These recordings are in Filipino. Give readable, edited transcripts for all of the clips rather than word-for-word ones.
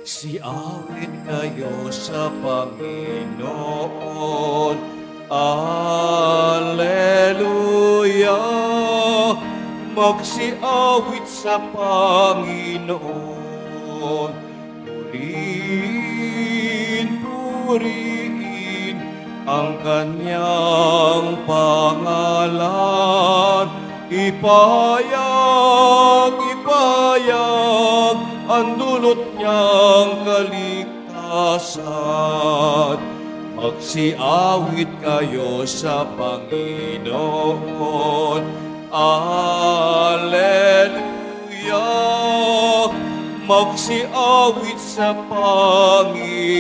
Magsiawit kayo sa Panginoon. Alleluia! Magsiawit sa Panginoon. Purihin ang kanyang pangalan. Ipayag ang dulot niyang kaligtasan. Magsiawit kayo sa Panginoon. Alleluia! Magsiawit sa Panginoon.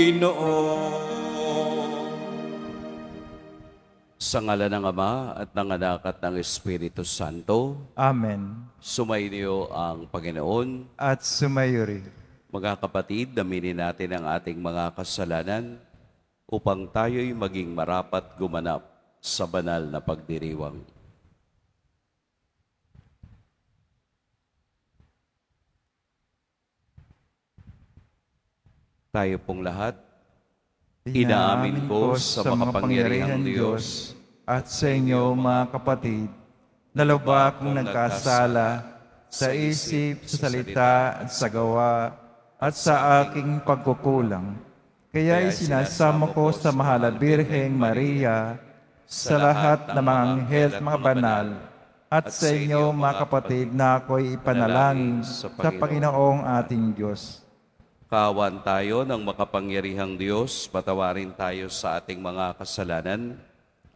Sa ngalan ng Ama at ng Anak at ng Espiritu Santo, Amen. sumainyo ang Panginoon. At sumayo rin. Mga kapatid, aminin natin ang ating mga kasalanan upang tayo'y maging marapat gumanap sa banal na pagdiriwang. Tayo pong lahat, inaamin ko sa makapangyarihang Diyos at sa inyo mga kapatid, na lubha akong nagkasala sa isip, sa salita at sa gawa at sa aking pagkukulang. Kaya isinasamo ko sa mahal na Birheng Maria, sa lahat ng mga anghel at mga banal, at sa inyo mga kapatid na ako'y ipanalangin sa Panginoong ating Diyos. Kaawan tayo ng makapangyarihang Diyos, patawarin tayo sa ating mga kasalanan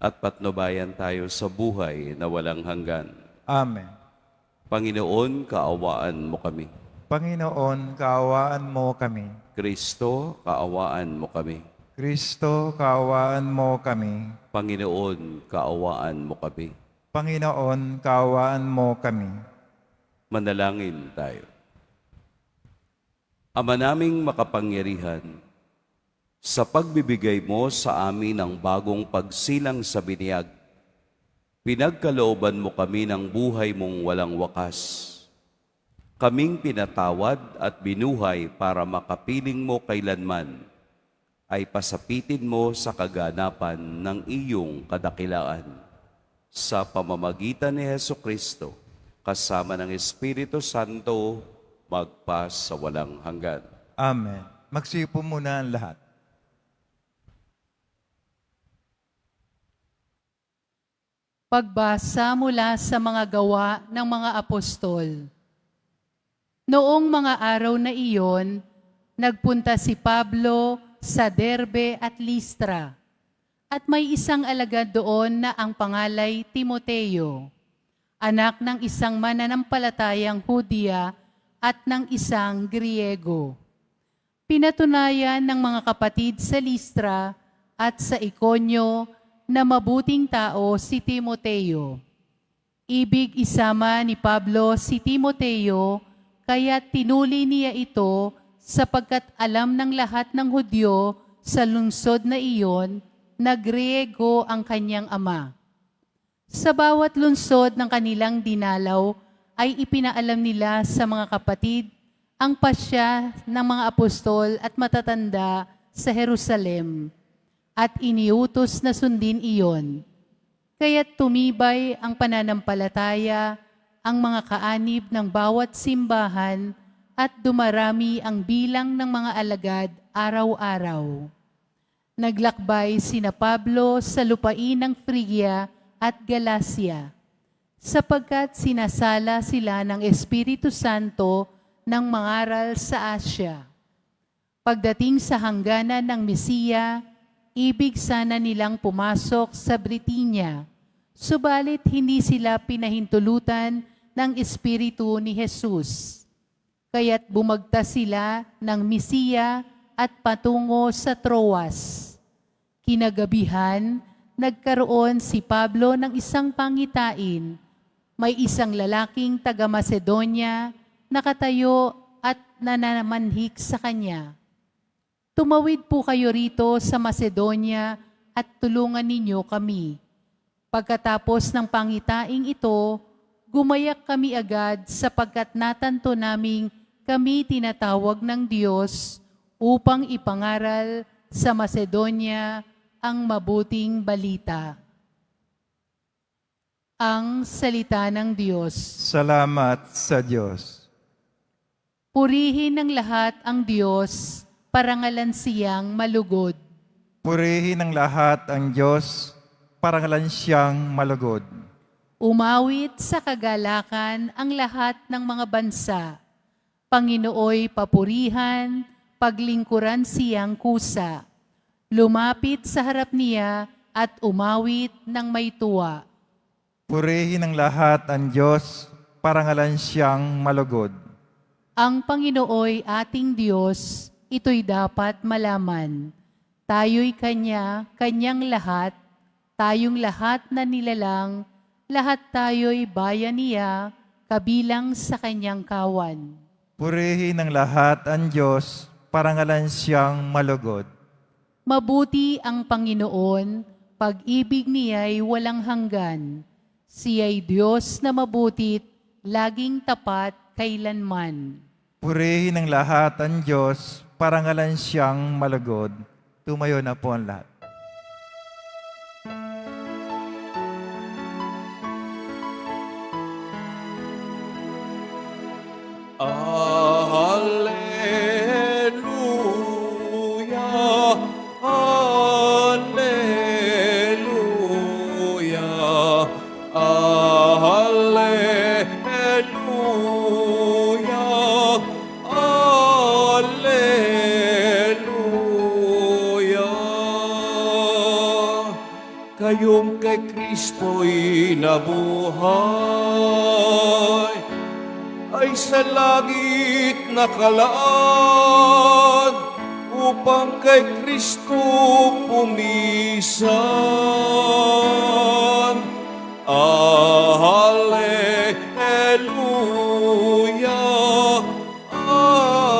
at patnubayan tayo sa buhay na walang hanggan. Amen. Panginoon, kaawaan mo kami. Panginoon, kaawaan mo kami. Kristo, kaawaan mo kami. Kristo, kaawaan mo kami. Panginoon, kaawaan mo kami. Panginoon, kaawaan mo kami. Manalangin tayo. Ama naming makapangyarihan, sa pagbibigay mo sa amin ng bagong pagsilang sa biniyag, pinagkalooban mo kami ng buhay mong walang wakas. Kaming pinatawad at binuhay para makapiling mo kailanman, ay pasapitin mo sa kaganapan ng iyong kadakilaan. Sa pamamagitan ni Jesucristo, kasama ng Espiritu Santo, magpa sa walang hanggan. Amen. Magsipo muna ang lahat. Pagbasa mula sa mga gawa ng mga apostol. Noong mga araw na iyon, nagpunta si Pablo sa Derbe at Listra, at may isang alagad doon na ang pangalay Timoteo, anak ng isang mananampalatayang Hudiya at ng isang Griego. Pinatunayan ng mga kapatid sa Listra at sa Ikonyo na mabuting tao si Timoteo. Ibig isama ni Pablo si Timoteo, kaya tinuli niya ito sapagkat alam ng lahat ng Hudyo sa lungsod na iyon na Griego ang kanyang ama. Sa bawat lungsod ng kanilang dinalaw ay ipinaalam nila sa mga kapatid ang pasya ng mga apostol at matatanda sa Jerusalem, at iniutos na sundin iyon. Kaya't tumibay ang pananampalataya, ang mga kaanib ng bawat simbahan, at dumarami ang bilang ng mga alagad araw-araw. Naglakbay sina Pablo sa lupain ng Phrygia at Galacia, sapagkat sinasala sila ng Espiritu Santo ng mangaral sa Asya. Pagdating sa hangganan ng Misiya, ibig sana nilang pumasok sa Britanya, subalit hindi sila pinahintulutan ng Espiritu ni Jesus. Kaya't bumagtas sila ng Misiya at patungo sa Troas. Kinagabihan, nagkaroon si Pablo ng isang pangitain. May isang lalaking taga-Macedonia nakatayo at nanamanhik sa kanya. Tumawid po kayo rito sa Macedonia at tulungan ninyo kami. Pagkatapos ng pangitaing ito, gumayak kami agad sapagkat natanto naming kami tinatawag ng Diyos upang ipangaral sa Macedonia ang mabuting balita. Ang salita ng Diyos. Salamat sa Diyos. Purihin ng lahat ang Diyos, parangalan siyang malugod. Purihin ng lahat ang Diyos, parangalan siyang malugod. Umawit sa kagalakan ang lahat ng mga bansa. Panginooy papurihan, paglingkuran siyang kusa. Lumapit sa harap niya at umawit ng may tuwa. Purihin ng lahat ang Diyos, parangalan siyang malugod. Ang Panginooy ating Diyos, ito'y dapat malaman. Tayo'y Kanya, Kanyang lahat, tayong lahat na nilalang, lahat tayo'y bayan niya, kabilang sa Kanyang kawan. Purihin ng lahat ang Diyos, parangalan siyang malugod. Mabuti ang Panginoon, pag-ibig niya'y walang hanggan. Siya'y Diyos na mabutit, laging tapat kailanman. Purihin ng lahat ang Diyos, parangalan siyang malugod. Tumayo na po ang lahat. Alleluia, alleluia, alleluia, alleluia. Kayong kay Kristo'y nabuhay, ay sa langit nakalaan upang kay Kristo pumisan. Alleluia, alleluia, alleluia,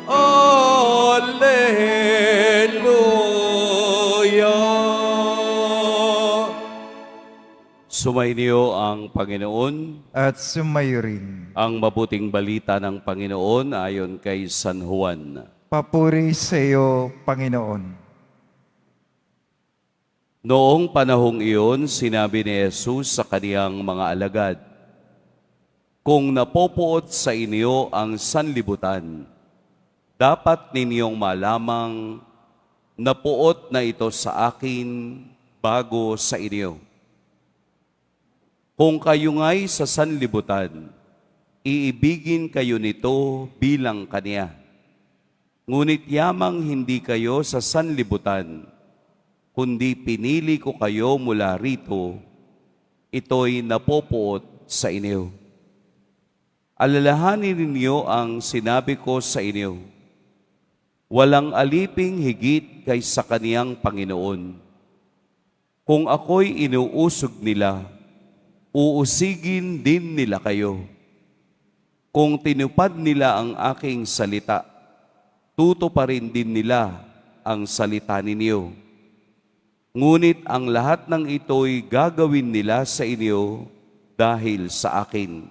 alleluia. Sumainyo ang Panginoon. At sumayo rin. Ang mabuting balita ng Panginoon ayon kay San Juan. Papuri sa iyo, Panginoon. Noong panahong iyon, sinabi ni Jesus sa kaniyang mga alagad, "Kung napopuot sa inyo ang sanlibutan, dapat ninyong malamang napuot na ito sa akin bago sa inyo. Kung kayo nga'y sa sanlibutan, iibigin kayo nito bilang kaniya. Ngunit yamang hindi kayo sa sanlibutan, kundi pinili ko kayo mula rito, ito'y napopuot sa inyo. Alalahanin ninyo ang sinabi ko sa inyo, walang aliping higit kaysa kaniyang Panginoon. Kung ako'y inuusog nila, uusigin din nila kayo. Kung tinupad nila ang aking salita, tutuparin din nila ang salita ninyo. Ngunit ang lahat ng ito'y gagawin nila sa inyo dahil sa akin,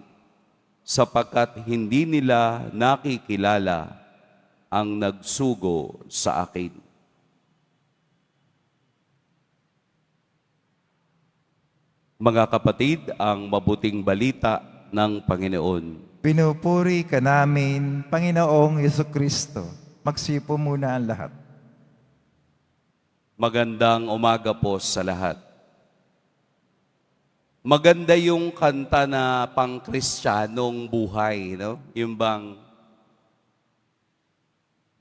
sapagkat hindi nila nakikilala ang nagsugo sa akin." Mga kapatid, ang mabuting balita ng Panginoon. Pinupuri ka namin, Panginoong Yesukristo. Magsipo muna ang lahat. Magandang umaga po sa lahat. Maganda yung kanta na pang-Kristiyanong buhay, no? Yung bang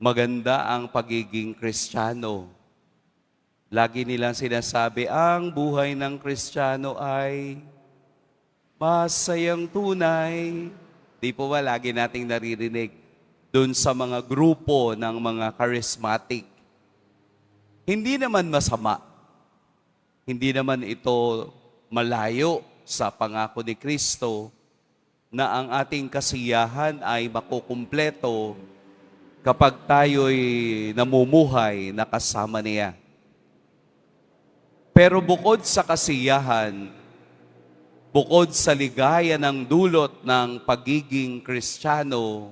maganda ang pagiging Kristiyano. Lagi nilang sinasabi, ang buhay ng Kristiyano ay masayang tunay. Di po ba lagi nating naririnig dun sa mga grupo ng mga charismatic? Hindi naman masama. Hindi naman ito malayo sa pangako ni Kristo na ang ating kasiyahan ay makukumpleto kapag tayo'y namumuhay na kasama niya. Pero bukod sa kasiyahan, bukod sa ligaya ng dulot ng pagiging Kristiyano,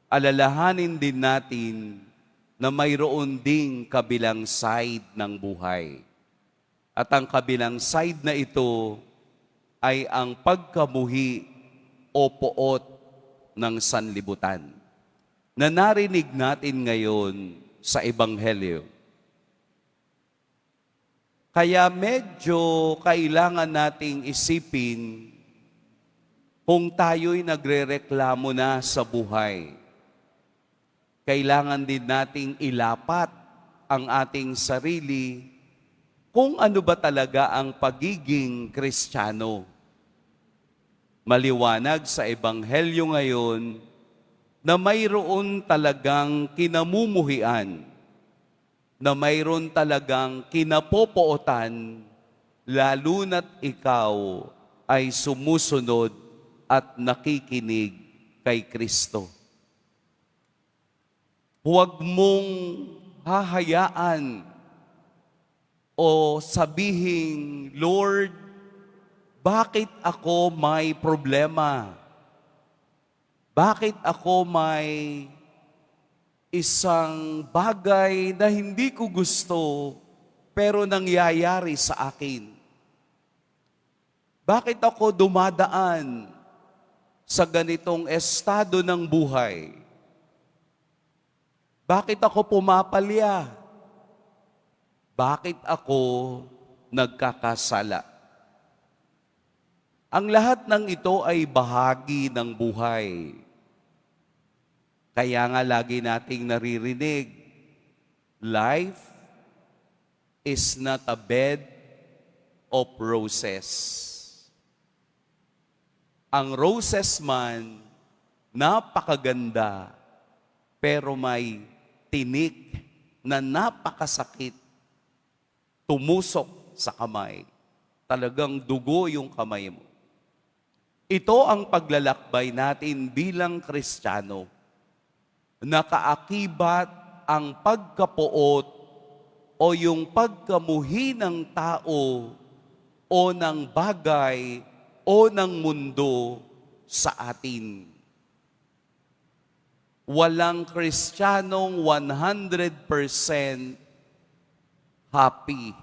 alalahanin din natin na mayroon ding kabilang side ng buhay. At ang kabilang side na ito ay ang pagkamuhi o poot ng sanlibutan na narinig natin ngayon sa Ebanghelyo. Kaya medyo kailangan nating isipin kung tayo'y nagrereklamo na sa buhay. Kailangan din nating ilapat ang ating sarili kung ano ba talaga ang pagiging Kristiyano. Maliwanag sa Ebanghelyo ngayon na mayroon talagang kinamumuhian, na mayroon talagang kinapopootan, lalo na't ikaw ay sumusunod at nakikinig kay Kristo. Huwag mong hahayaan o sabihin, Lord, bakit ako may problema? Bakit ako may isang bagay na hindi ko gusto pero nangyayari sa akin? Bakit ako dumadaan sa ganitong estado ng buhay? Bakit ako pumapalya? Bakit ako nagkakasala? Ang lahat ng ito ay bahagi ng buhay. Kaya nga lagi nating naririnig, life is not a bed of roses. Ang roses man, napakaganda, pero may tinik na napakasakit, tumusok sa kamay. Talagang dugo yung kamay mo. Ito ang paglalakbay natin bilang Kristiyano. Nakaakibat ang pagkapuot o yung pagkamuhi ng tao o ng bagay o ng mundo sa atin. Walang Kristiyanong 100% happy.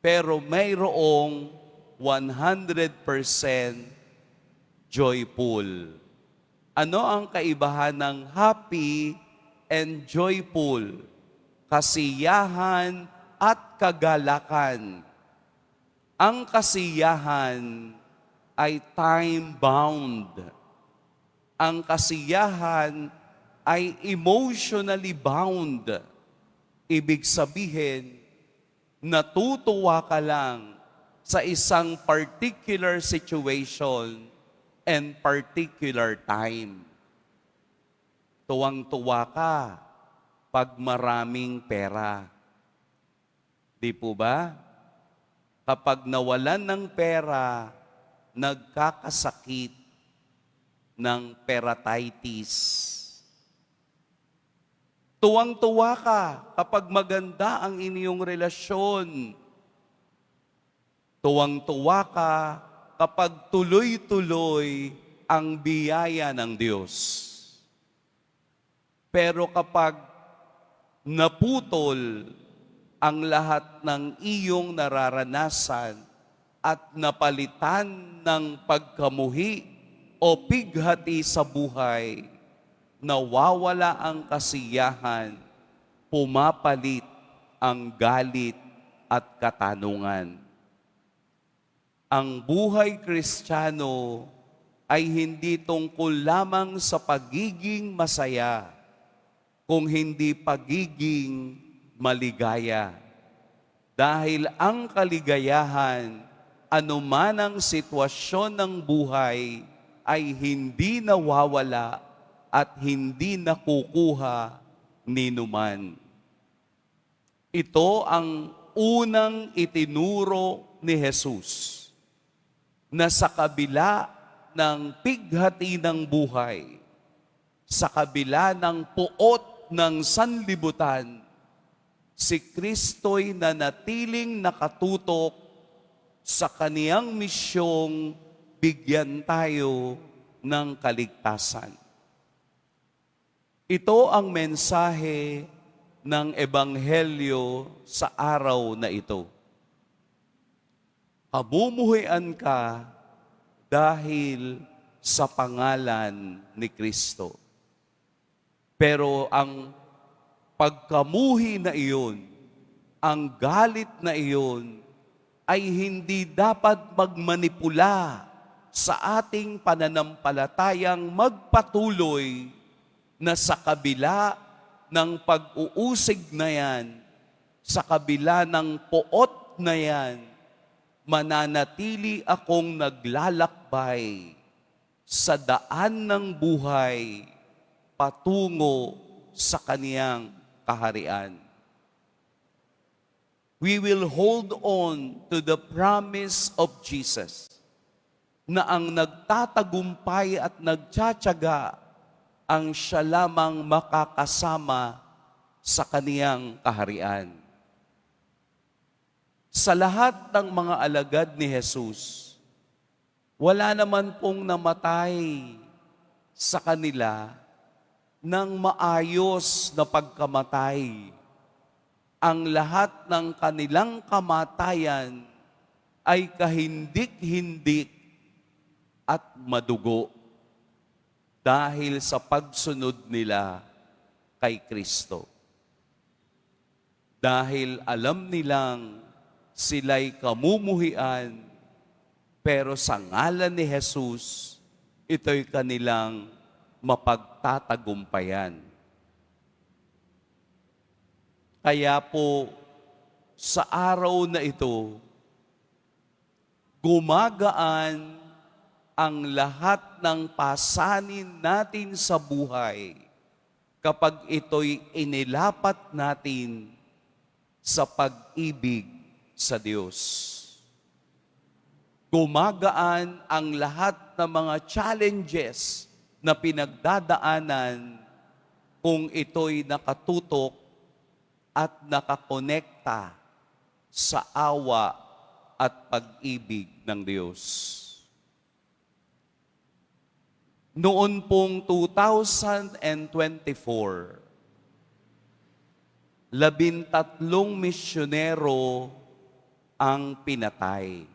Pero mayroong 100% joyful. Ano ang kaibahan ng happy and joyful? Kasiyahan at kagalakan. Ang kasiyahan ay time-bound. Ang kasiyahan ay emotionally bound. Ibig sabihin, natutuwa ka lang sa isang particular situation and particular time. Tuwang-tuwa ka pag maraming pera. Di po ba? Kapag nawalan ng pera, nagkakasakit ng peratitis. Tuwang-tuwa ka kapag maganda ang inyong relasyon. Tuwang-tuwa ka kapag tuloy-tuloy ang biyaya ng Diyos. Pero kapag naputol ang lahat ng iyong nararanasan at napalitan ng pagkamuhi o pighati sa buhay, nawawala ang kasiyahan, pumapalit ang galit at katanungan. Ang buhay Kristiyano ay hindi tungkol lamang sa pagiging masaya, kung hindi pagiging maligaya. Dahil ang kaligayahan, anuman ang sitwasyon ng buhay, ay hindi nawawala at hindi nakukuha ni numan. Ito ang unang itinuro ni Jesus, na sa kabila ng pighati ng buhay, sa kabila ng puot ng sanlibutan, si Kristo'y nanatiling nakatutok sa kaniyang misyong bigyan tayo ng kaligtasan. Ito ang mensahe ng Ebanghelyo sa araw na ito. Pamumuhian ka dahil sa pangalan ni Kristo. Pero ang pagkamuhi na iyon, ang galit na iyon, ay hindi dapat magmanipula sa ating pananampalatayang magpatuloy na sa kabila ng pag-uusig na yan, sa kabila ng poot na yan, mananatili akong naglalakbay sa daan ng buhay patungo sa kaniyang kaharian. We will hold on to the promise of Jesus na ang nagtatagumpay at nagtsatsaga ang siya lamang makakasama sa kaniyang kaharian. Sa lahat ng mga alagad ni Jesus, wala naman pong namatay sa kanila ng maayos na pagkamatay. Ang lahat ng kanilang kamatayan ay kahindik-hindik at madugo dahil sa pagsunod nila kay Kristo. Dahil alam nilang sila'y kamumuhian, pero sa ngalan ni Jesus, ito'y kanilang mapagtatagumpayan. Kaya po, sa araw na ito, gumagaan ang lahat ng pasanin natin sa buhay kapag ito'y inilapat natin sa pag-ibig sa Diyos. Gumagaan ang lahat ng mga challenges na pinagdadaanan kung ito'y nakatutok at nakakonekta sa awa at pag-ibig ng Diyos. Noon pong 2024, 13 misyonero ang pinatay.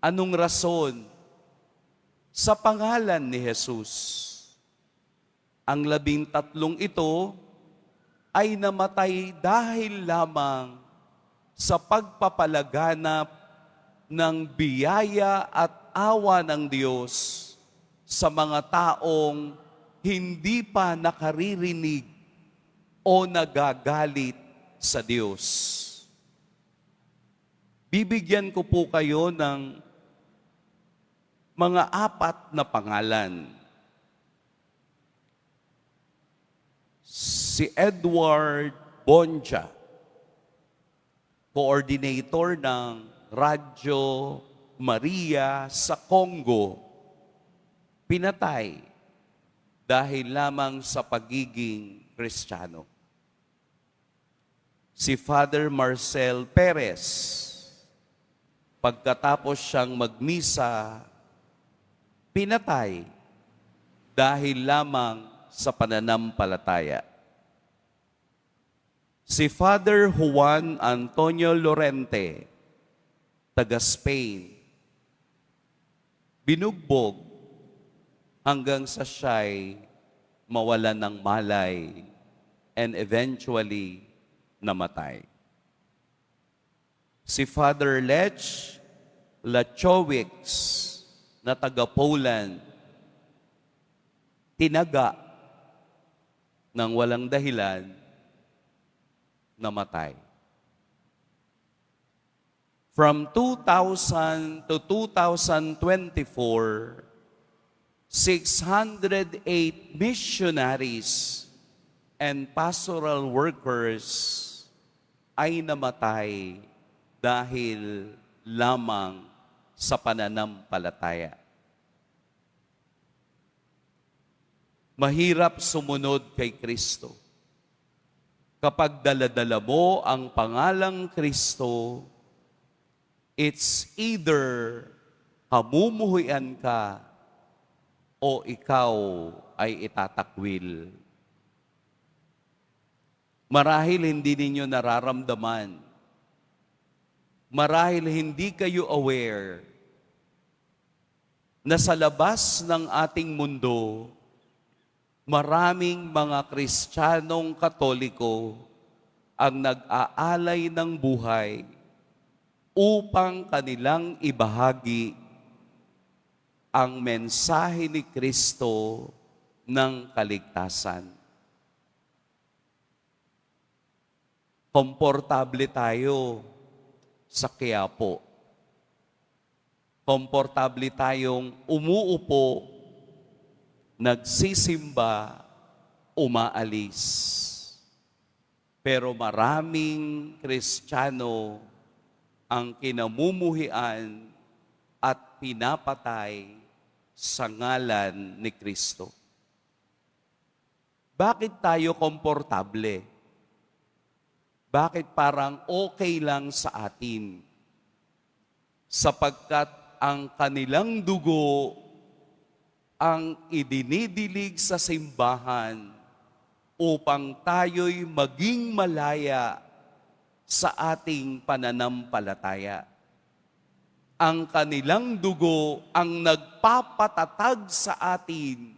Anong rason? Sa pangalan ni Jesus. Ang 13 ito ay namatay dahil lamang sa pagpapalaganap ng biyaya at awa ng Diyos sa mga taong hindi pa nakaririnig o nagagalit sa Diyos. Bibigyan ko po kayo ng mga 4 na pangalan. Si Edward Bonja, coordinator ng Radyo Maria sa Congo, pinatay dahil lamang sa pagiging Kristiyano. Si Father Marcel Perez, pagkatapos siyang magmisa, pinatay dahil lamang sa pananampalataya. Si Father Juan Antonio Lorente, taga Spain, binugbog hanggang sa siya'y mawalan ng malay and eventually namatay. Si Father Lech Lachowicz na taga Poland, tinaga ng walang dahilan, namatay. From 2000 to 2024, 608 missionaries and pastoral workers ay namatay dahil lamang sa pananampalataya. Mahirap sumunod kay Kristo. Kapag daladala mo ang pangalang Kristo, It's either kamumuhian ka o ikaw ay itatakwil. Marahil hindi ninyo nararamdaman. Marahil hindi kayo aware na sa labas ng ating mundo, maraming mga Kristiyanong Katoliko ang nag-aalay ng buhay upang kanilang ibahagi ang mensahe ni Kristo ng kaligtasan. Komportable tayo sa Quiapo. Komportable tayong umuupo, nagsisimba, umaalis. Pero maraming Kristiyano ang kinamumuhian at pinapatay sa ngalan ni Kristo. Bakit tayo komportable? Bakit parang okay lang sa atin? Sapagkat ang kanilang dugo ang idinidilig sa simbahan upang tayo'y maging malaya sa ating pananampalataya. Ang kanilang dugo ang nagpapatatag sa atin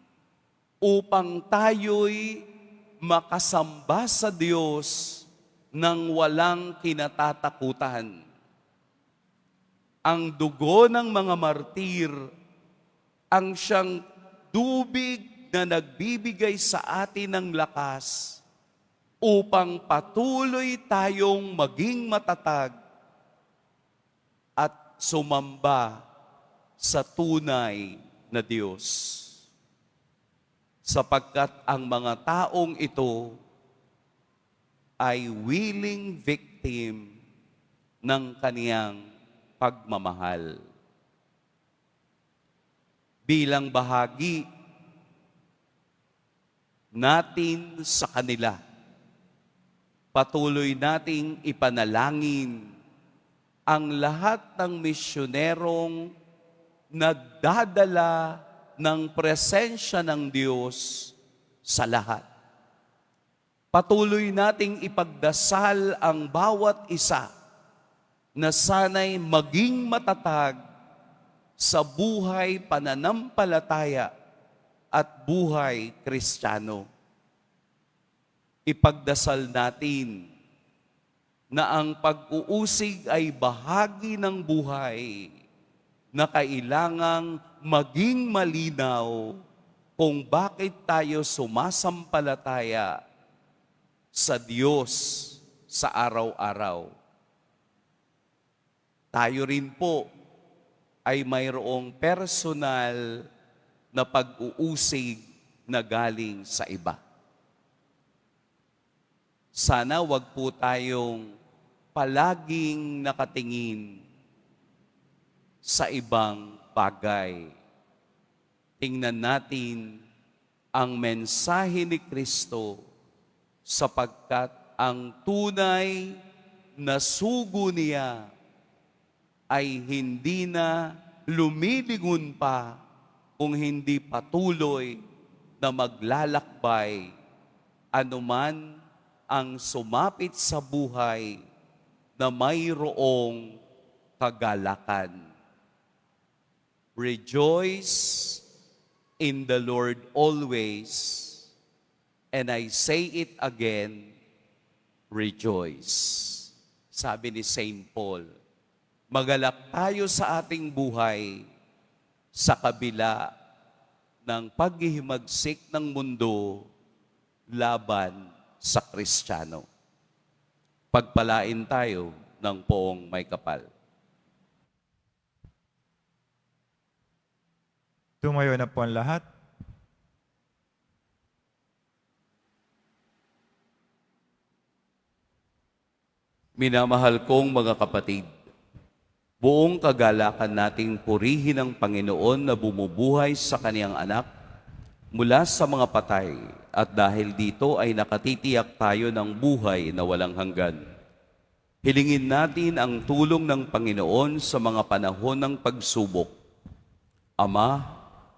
upang tayo'y makasamba sa Diyos nang walang kinatatakutan. Ang dugo ng mga martir ang siyang tubig na nagbibigay sa atin ng lakas upang patuloy tayong maging matatag at sumamba sa tunay na Diyos. Sapagkat ang mga taong ito ay willing victim ng kaniyang pagmamahal. Bilang bahagi natin sa kanila, patuloy nating ipanalangin ang lahat ng misyonerong nagdadala ng presensya ng Diyos sa lahat. Patuloy nating ipagdasal ang bawat isa na sana'y maging matatag sa buhay pananampalataya at buhay Kristiyano. Ipagdasal natin na ang pag-uusig ay bahagi ng buhay na kailangang maging malinaw kung bakit tayo sumasampalataya sa Diyos sa araw-araw. Tayo rin po ay mayroong personal na pag-uusig na galing sa iba. Sana wag po tayong palaging nakatingin sa ibang bagay. Tingnan natin ang mensahe ni Kristo sapagkat ang tunay na sugo niya ay hindi na lumilingon pa kung hindi patuloy na maglalakbay anuman ang sumapit sa buhay na mayroong kagalakan. Rejoice in the Lord always, and I say it again, rejoice. Sabi ni Saint Paul, magalak tayo sa ating buhay sa kabila ng paghihimagsik ng mundo laban sa Kristiyano. Pagpalain tayo ng poong may kapal. Tumayo na po ang lahat. Minamahal kong mga kapatid, buong kagalakan nating purihin ang Panginoon na bumubuhay sa kaniyang anak mula sa mga patay at dahil dito ay nakatitiyak tayo ng buhay na walang hanggan. Hilingin natin ang tulong ng Panginoon sa mga panahon ng pagsubok. Ama,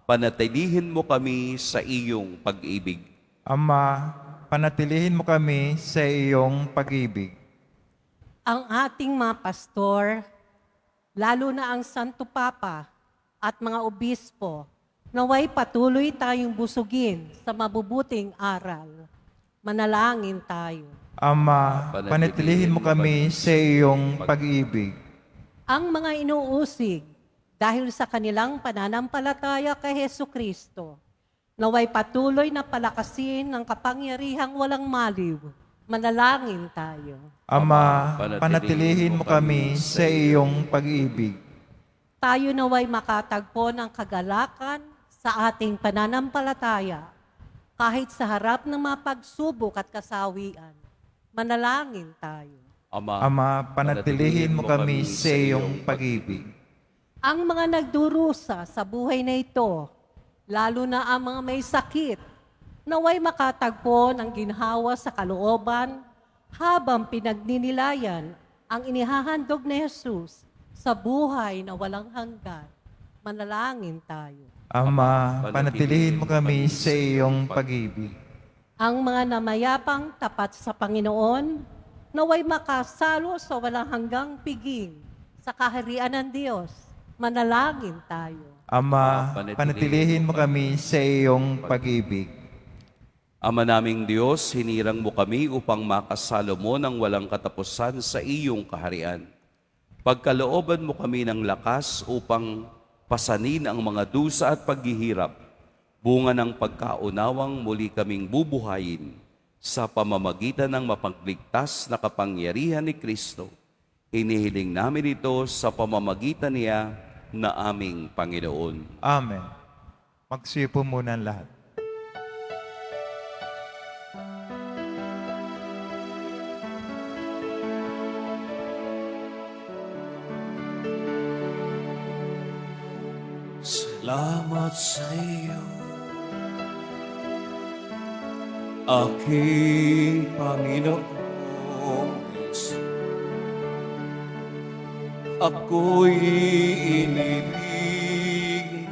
panatilihin mo kami sa iyong pag-ibig. Ama, panatilihin mo kami sa iyong pag-ibig. Ang ating mga pastor, lalo na ang Santo Papa at mga obispo, naway patuloy tayong busugin sa mabubuting aral. Manalangin tayo. Ama, panatilihin mo kami sa iyong pag-ibig. Ang mga inuusig dahil sa kanilang pananampalataya kay Hesu Kristo, naway patuloy na palakasin ng kapangyarihang walang maliw. Manalangin tayo. Ama, panatilihin mo kami sa iyong pag-ibig. Tayo naway makatagpo ng kagalakan sa ating pananampalataya kahit sa harap ng mga pagsubok at kasawian. Manalangin tayo. Ama, panatilihin mo kami sa iyong pag-ibig. Ang mga nagdurusa sa buhay na ito, lalo na ang mga may sakit, naway makatagpo ng ginhawa sa kalooban habang pinagninilayan ang inihahandog ni Jesus sa buhay na walang hanggan. Manalangin tayo. Ama, panatilihin mo kami sa iyong pag-ibig. Ang mga namayapang tapat sa Panginoon, naway makasalo sa walang hanggang piging sa kaharian ng Diyos. Manalangin tayo. Ama, panatilihin mo kami sa iyong pag-ibig. Ama naming Diyos, hinirang mo kami upang makasalo mo ng walang katapusan sa iyong kaharian. Pagkalooban mo kami ng lakas upang pasanin ang mga dusa at paghihirap, bunga ng pagkaunawang muli kaming bubuhayin sa pamamagitan ng mapagligtas na kapangyarihan ni Kristo. Inihiling namin ito sa pamamagitan niya na aming Panginoon. Amen. Magsipo muna ang lahat. Salamat sa iyo, aking Panginoong Diyos. Ako'y inibig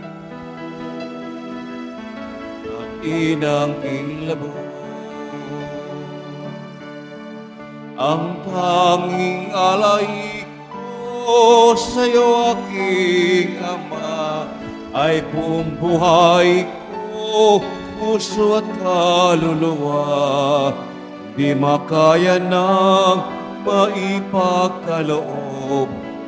at inangking labo. Ang tanging alay ko sa'yo, aking Ama, ay buong buhay ko, puso at kaluluwa, di makaya ng maipagkaloob.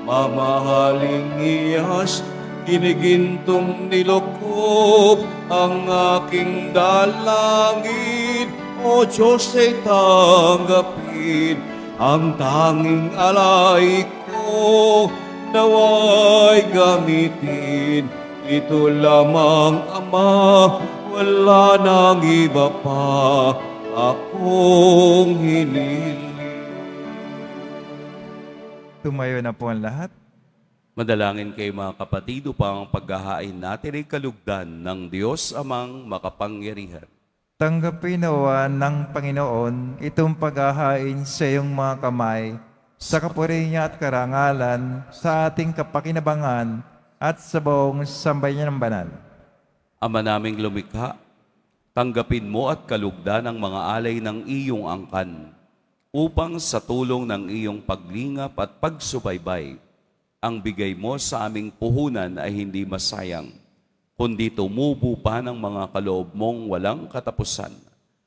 Mamahaling iyas, ginigintong nilokob ang aking dalangin. O Diyos ay tanggapin ang tanging alay ko, naway gamitin. Ito lamang, Ama, wala nang iba pa akong hiniling. Tumayo na po ang lahat. Madalangin kayo mga kapatid upang paghahain natin ay kalugdan ng Diyos amang makapangyarihan. Tanggapin nawa ng Panginoon itong paghahain sa iyong mga kamay, sa kapuri niya at karangalan, sa ating kapakinabangan, at sa buong sambayan ng banal. Ama naming lumikha, tanggapin mo at kalugdan ang mga alay ng iyong angkan, upang sa tulong ng iyong paglingap at pagsubaybay, ang bigay mo sa aming puhunan ay hindi masayang, kundi tumubo pa ng mga kaloob mong walang katapusan,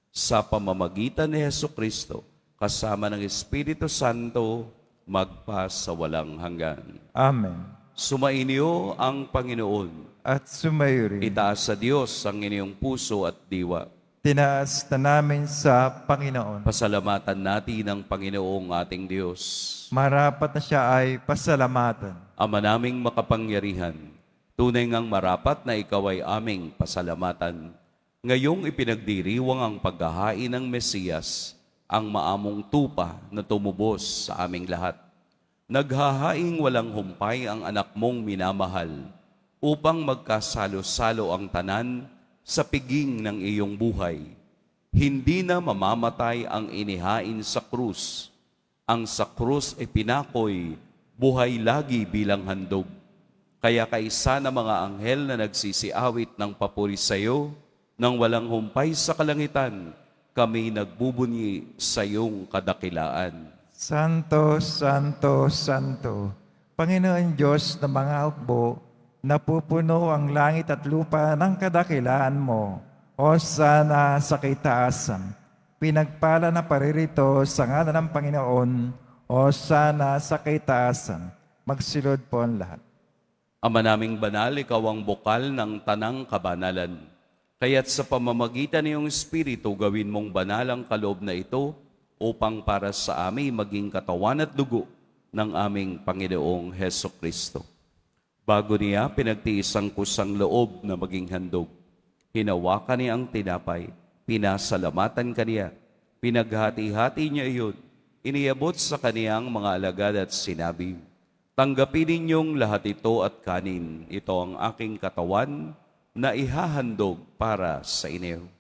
sa pamamagitan ni Jesucristo, kasama ng Espiritu Santo, magpa sa walang hanggan. Amen. Sumainyo ang Panginoon. At sumayo rin. Itaas sa Diyos ang inyong puso at diwa. Tinaas na namin sa Panginoon. Pasalamatan natin ang Panginoong ating Diyos. Marapat na siya ay pasalamatan. Ama naming makapangyarihan, tunay ngang marapat na ikaw ay aming pasalamatan. Ngayong ipinagdiriwang ang paghahain ng Mesiyas, ang maamong tupa na tumubos sa aming lahat. Naghahaing walang humpay ang anak mong minamahal, upang magkasalo-salo ang tanan sa piging ng iyong buhay. Hindi na mamamatay ang inihain sa krus, Ang sa krus ay pinakoy, buhay lagi bilang handog. Kaya kaisa na mga anghel na nagsisiawit ng papuri sa iyo, nang walang humpay sa kalangitan, kami nagbubunyi sa iyong kadakilaan. Santo, Santo, Santo, Panginoon Diyos ng mga hukbo, napupuno ang langit at lupa ng kadakilaan mo. Hosana sa kaitaasan. Pinagpala na paririto sa ngalan ng Panginoon. Hosana sa kaitaasan. Magsilod po ang lahat. Ama naming banal, ikaw ang bukal ng tanang kabanalan. Kaya't sa pamamagitan ng iyong Espiritu, gawin mong banal ang kaloob na ito upang para sa amin maging katawan at dugo ng aming Panginoong Heso Kristo. Bago niya pinagtiis ang kusang loob na maging handog, hinawakan niya ang tinapay, pinasalamatan kaniya, pinaghati-hati niya iyon, iniabot sa kaniyang mga alagad at sinabi, "Tanggapin ninyong lahat ito at kanin. Ito ang aking katawan na ihahandog para sa inyo."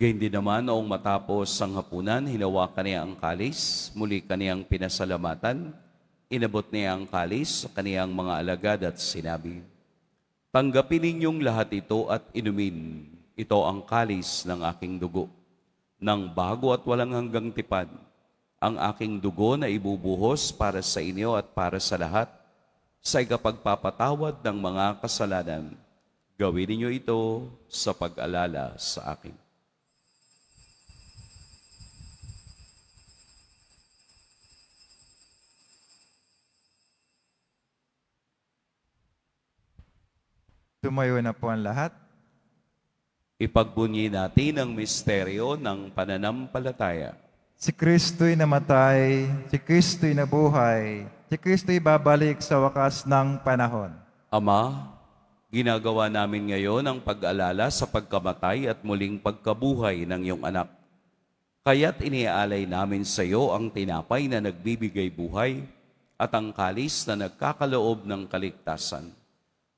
Gayun din naman, noong matapos ang hapunan, hinawakan niya ang kalis, muli kaniyang pinasalamatan, inabot niya ang kalis sa kaniyang mga alagad at sinabi, "Tanggapin ninyong lahat ito at inumin. Ito ang kalis ng aking dugo, ng bago at walang hanggang tipan, ang aking dugo na ibubuhos para sa inyo at para sa lahat, sa ikapagpapatawad ng mga kasalanan. Gawin ninyo ito sa pag-alala sa akin." Tumayo na po ang lahat. Ipagbunyi natin ang misteryo ng pananampalataya. Si Kristo'y namatay, si Kristo'y nabuhay, si Kristo'y babalik sa wakas ng panahon. Ama, ginagawa namin ngayon ang pag-alala sa pagkamatay at muling pagkabuhay ng iyong anak. Kaya't iniaalay namin sa iyo ang tinapay na nagbibigay buhay at ang kalis na nagkakaloob ng kaligtasan.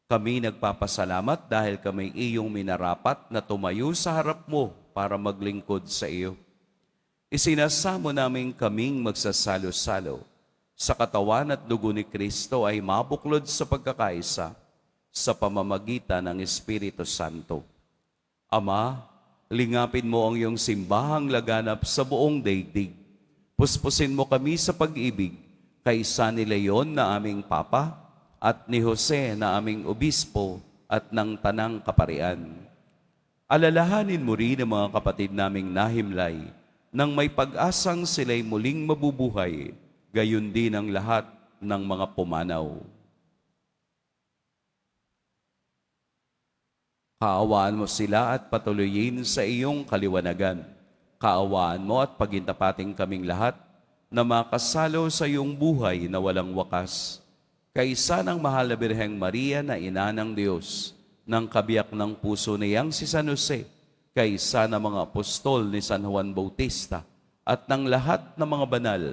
Kami nagpapasalamat dahil kami iyong minarapat na tumayo sa harap mo para maglingkod sa iyo. Isinasamo namin kaming magsasalo-salo sa katawan at dugo ni Kristo ay mabuklod sa pagkakaisa sa pamamagitan ng Espiritu Santo. Ama, lingapin mo ang iyong simbahang laganap sa buong daigdig. Puspusin mo kami sa pag-ibig kay San Leon na aming Papa at ni Jose na aming obispo at ng tanang kaparian. Alalahanin mo rin ang mga kapatid naming nahimlay nang may pag-asang sila'y muling mabubuhay, gayon din ang lahat ng mga pumanaw. Kaawaan mo sila at patuloyin sa iyong kaliwanagan. Kaawaan mo at pagintapating kaming lahat na makasalo sa iyong buhay na walang wakas. Kaisa ng mahal na Birheng Maria na ina ng Diyos, ng kabiyak ng puso niyang si San Jose, kaisa ng mga apostol ni San Juan Bautista, at ng lahat ng mga banal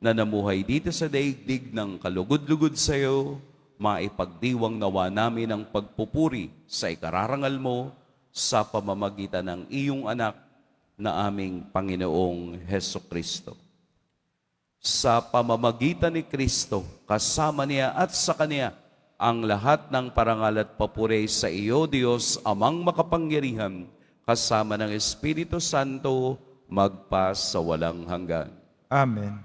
na namuhay dito sa daigdig ng kalugod-lugod sa iyo, maipagdiwang nawa namin ang pagpupuri sa ikararangal mo sa pamamagitan ng iyong anak na aming Panginoong Heso Kristo. Sa pamamagitan ni Kristo, kasama niya at sa Kanya, ang lahat ng parangal at papuri sa iyo, Diyos, Amang makapangyarihan, kasama ng Espiritu Santo, magpa sa walang hanggan. Amen.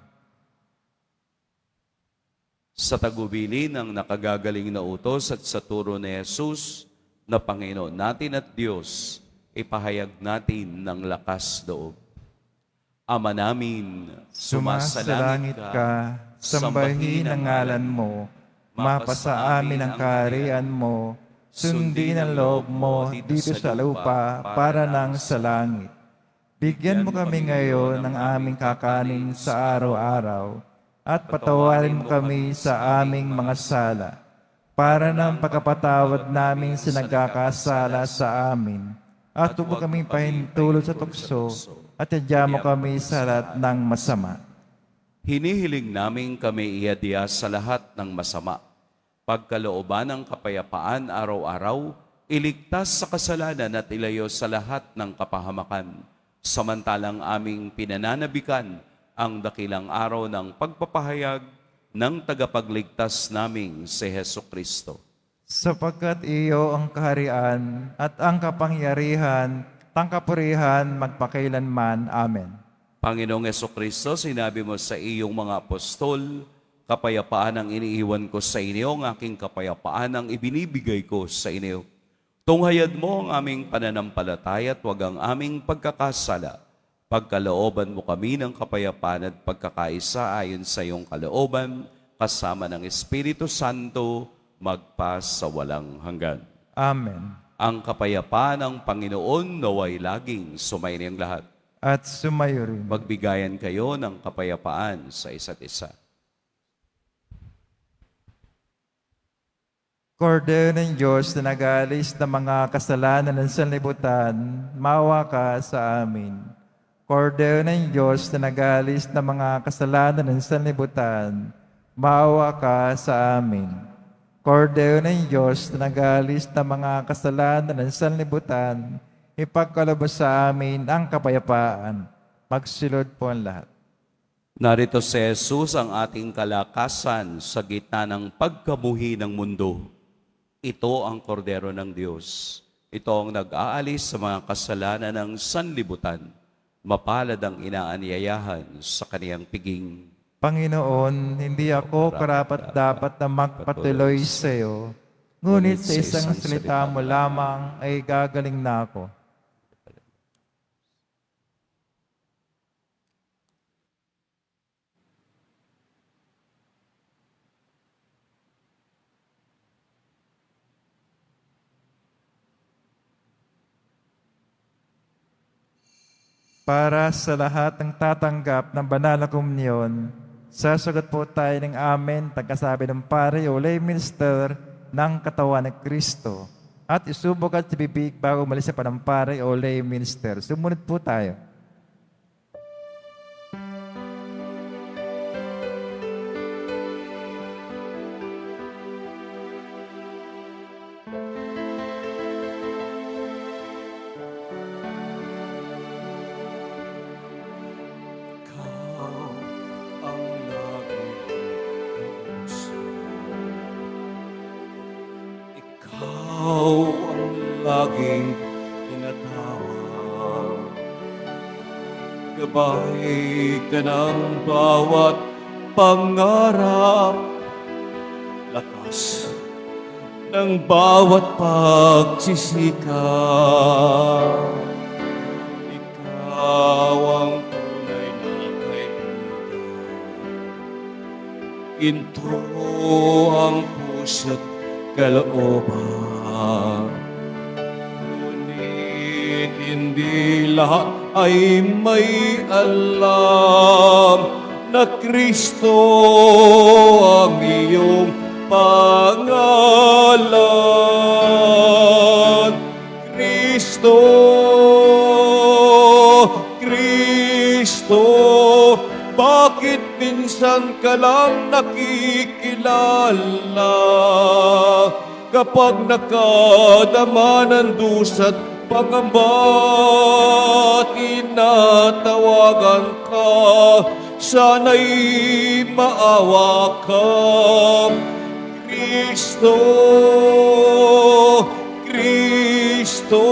Sa tagubilin ng nakagagaling na utos at sa turo ni Jesus, na Panginoon natin at Diyos, ipahayag natin ng lakas loob. Ama namin, Sumasalangit ka, sambahin ang ngalan mo, mapasa amin ang kaharian mo, sundin ang loob mo dito sa lupa para nang sa langit. Bigyan mo kami ngayon ng aming kakanin sa araw-araw, at patawarin mo kami sa aming mga sala, para ng pagkapatawad namin sa nagkakasala sa amin, at huwag kaming pahintulot sa tukso, at tadya mo kami sa lahat ng masama. Hinihiling namin kami iadya sa lahat ng masama. Pagkalooban ng kapayapaan araw-araw, iligtas sa kasalanan at ilayo sa lahat ng kapahamakan. Samantalang aming pinananabikan ang dakilang araw ng pagpapahayag ng tagapagligtas naming si Heso Kristo. Sapagkat iyo ang kaharian at ang kapangyarihan, tangkapurihan magpakailanman. Amen. Panginoong Hesukristo, sinabi mo sa iyong mga apostol, kapayapaan ang iniiwan ko sa inyo, ang aking kapayapaan ang ibinibigay ko sa inyo. Tunghayad mo ang aming pananampalataya at huwag ang aming pagkakasala. Pagkalooban mo kami ng kapayapaan at pagkakaisa ayon sa iyong kalooban, kasama ng Espiritu Santo, magpa sa walang hanggan. Amen. Ang kapayapaan ng Panginoon naway laging sumainiyang lahat. At sumayo rin. Magbigayan kayo ng kapayapaan sa isa't isa. Kordero ng Diyos na nag-aalis ng mga kasalanan ng sanlibutan, maawa ka sa amin. Kordero ng Diyos na nag-aalis ng mga kasalanan ng sanlibutan, maawa ka sa amin. Kordero ng Diyos na nag-aalis ng mga kasalanan ng sanlibutan, ipagkaloob sa amin ang kapayapaan. Magsilod po ang lahat. Narito si Jesus ang ating kalakasan sa gitna ng pagkabuhi ng mundo. Ito ang kordero ng Diyos. Ito ang nag-aalis sa mga kasalanan ng sanlibutan. Mapalad ang inaanyayahan sa kaniyang piging. Panginoon, hindi ako karapat-dapat na magpatuloy sa iyo, ngunit sa isang salita mo lamang ay gagaling na ako. Para sa lahat ng tatanggap ng banal na komunyon, sasagot po tayo ng amen, tagkasabi ng pare o lay minister ng katawan ng Kristo. At isubok at bibig bago umalis sa panampare o lay minister. Sumunod po tayo. Ikaw ang laging tinatawag. Gabay ka ng bawat pangarap, lakas ng bawat pagsisikap. Ikaw ang tunay na kaibigan. Ginto ang puso't kalooban. Ngunit hindi lahat ay may alam na Kristo ang iyong pangalan. Kristo, Kristo, bakit minsan ka lang nakikilala? Kapag nakadama ng dusa't pangamba, tinatawagan ka, sana'y maawa ka. Kristo, Kristo,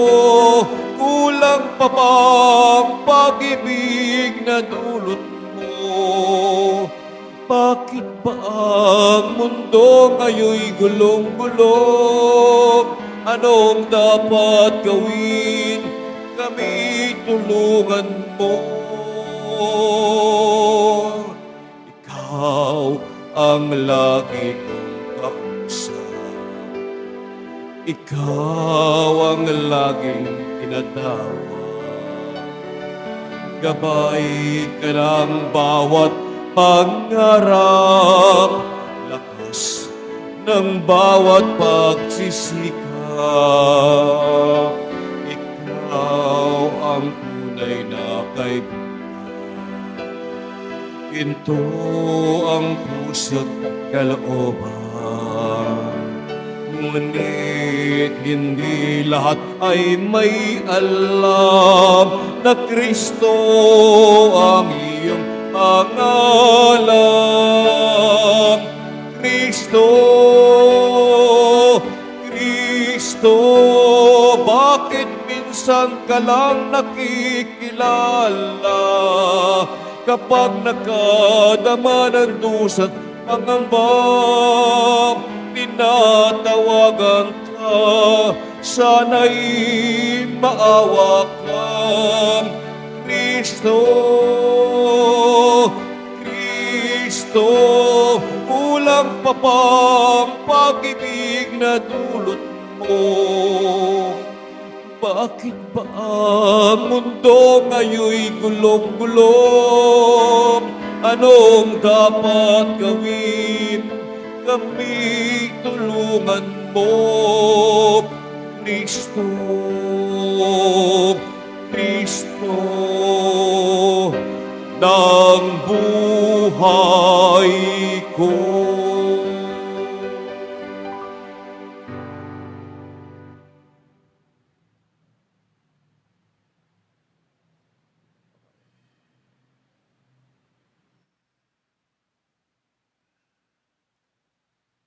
kulang pa bang pag-ibig na dulot mo? Bakit ba ang mundo ngayon'y gulong-gulong? Anong dapat gawin? Kami tulungan mo. Ikaw ang lagi kong kausap. Ikaw ang laging tinatawag. Gabay ka ng bawat pangarap, lakas ng bawat pagsisikap. Ikaw ang tunay na kaibigan. ginto ang puso't kalooban. Ngunit hindi lahat ay may alam na Kristo ang iyong pangalan. Kristo, Kristo, bakit minsan ka lang nakikilala? Kapag nakadama ng dusa't pangamba, tinatawagan ka, sana'y maawa ka. Kristo, Kristo, kulang pa bang pag-ibig na dulot mo? Bakit ba ang mundo ngayon'y gulong-gulong? Anong dapat gawin? Kami tulungan mo, Kristo, Kristo ng buhay ko.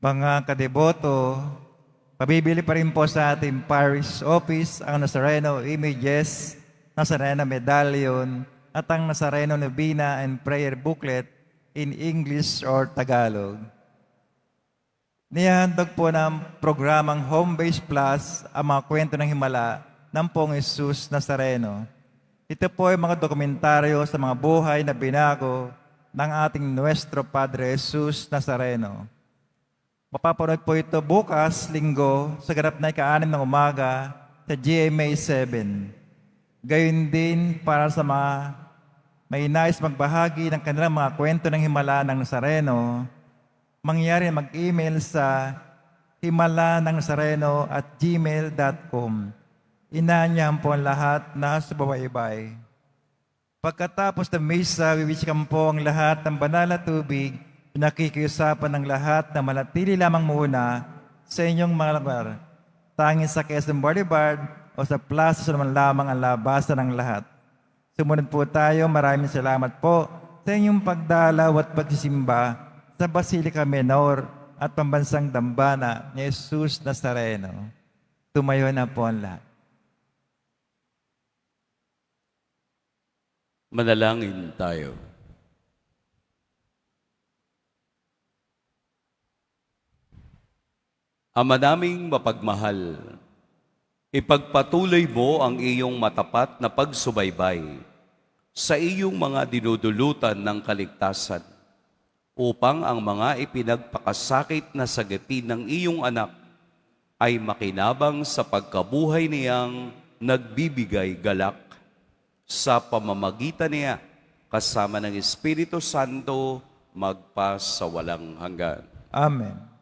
Mga kadeboto, pabibili pa rin po sa ating parish office ang Nazareno images, Nazareno medallion, at ang Nazareno Novena and Prayer Booklet in English or Tagalog. Nihandog po ng programang Home Base Plus ang mga kwento ng Himala ng Poong Jesus Nazareno. Ito po ay mga dokumentaryo sa mga buhay na binago ng ating Nuestro Padre Jesus Nazareno. Mapapanood po ito bukas, linggo, sa ganap na ika-6 ng umaga sa GMA 7. Gayon din para sa mga may nais magbahagi ng kanilang mga kwento ng Himala ng Nazareno, mangyari mag-email sa himala-ng-nazareno@gmail.com. Inaanyahan po ang lahat na subaybay. Pagkatapos ng misa, wiwisikan po ang lahat ng banal na tubig. Pinakikiusapan ng lahat na manatili lamang muna sa inyong mga lugar. Tanging sa Quezon Boulevard o sa plaza sa naman lamang ang labasan ng lahat. Sumunod po tayo. Maraming salamat po sa inyong pagdalaw at pagsisimba sa Basilica Menor at Pambansang Dambana ni Jesus Nazareno. Tumayo na po ang lahat. Manalangin tayo. Ama naming mapagmahal, ipagpatuloy mo ang iyong matapat na pagsubaybay sa iyong mga dinudulutan ng kaligtasan upang ang mga ipinagpakasakit na sagipin ng iyong anak ay makinabang sa pagkabuhay niyang nagbibigay galak sa pamamagitan niya kasama ng Espiritu Santo magpas sa walang hanggan. Amen.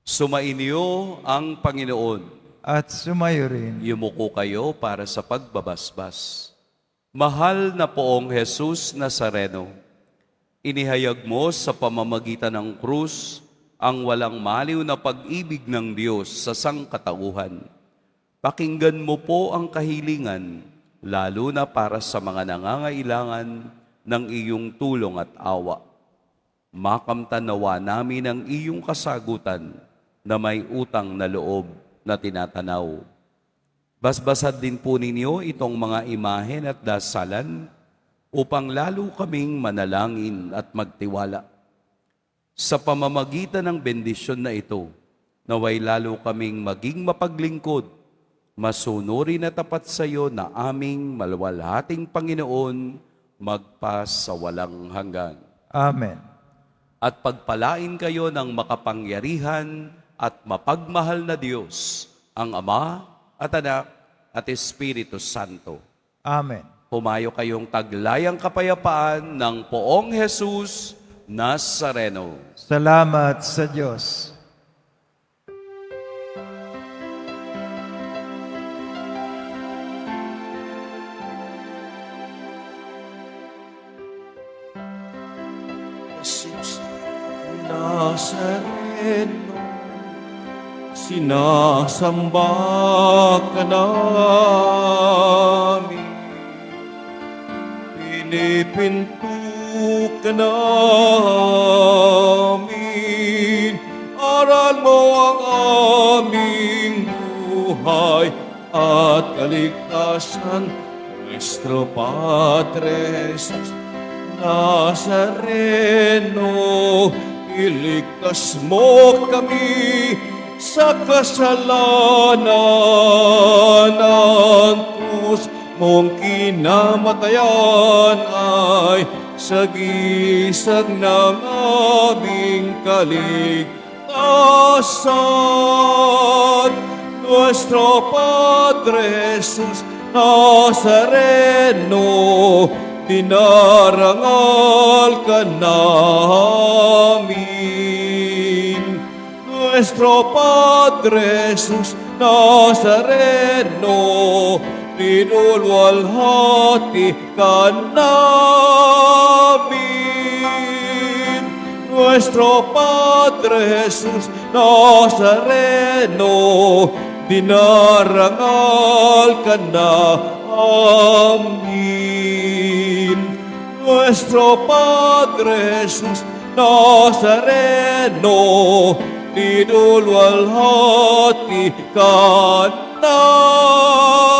Sumainyo ang Panginoon. At sumayo rin. Yumuko kayo para sa pagbabasbas. Mahal na Poong Jesus Nazareno, inihayag mo sa pamamagitan ng krus ang walang maliw na pag-ibig ng Diyos sa sangkatauhan. Pakinggan mo po ang kahilingan, lalo na para sa mga nangangailangan ng iyong tulong at awa. Makamtan nawa namin ang iyong kasagutan na may utang na loob na tinatanaw. Basbasad din po ninyo itong mga imahen at dasalan upang lalo kaming manalangin at magtiwala. Sa pamamagitan ng bendisyon na ito, naway lalo kaming maging mapaglingkod, masunurin na tapat sa iyo na aming maluwalhating Panginoon magpas sa walang hanggan. Amen. At pagpalain kayo ng makapangyarihan at mapagmahal na Diyos, ang Ama at Anak at Espiritu Santo. Amen. Humayo kayong taglayang kapayapaan ng Poong Jesus Nazareno. Salamat sa Diyos. Nazareno, sinasamba ka namin, pinipinto ka namin, aral mo ang aming buhay at kaligtasan, Nuestro Padre Jesus Nazareno, iligtas mo kami sa kasalanan ng krus mong kinamatayan ay sagisag ng aming kaligtasan. Nuestro Padre Jesus Nazareno, dinarangal ka namin. Nuestro Padre Jesus Nazareno, pinulwalhati ka namin. Nuestro Padre Jesus Nazareno, dinarangal ka namin. Nuestro Padre Jesus Nazareno, pinulwalhati ka namin.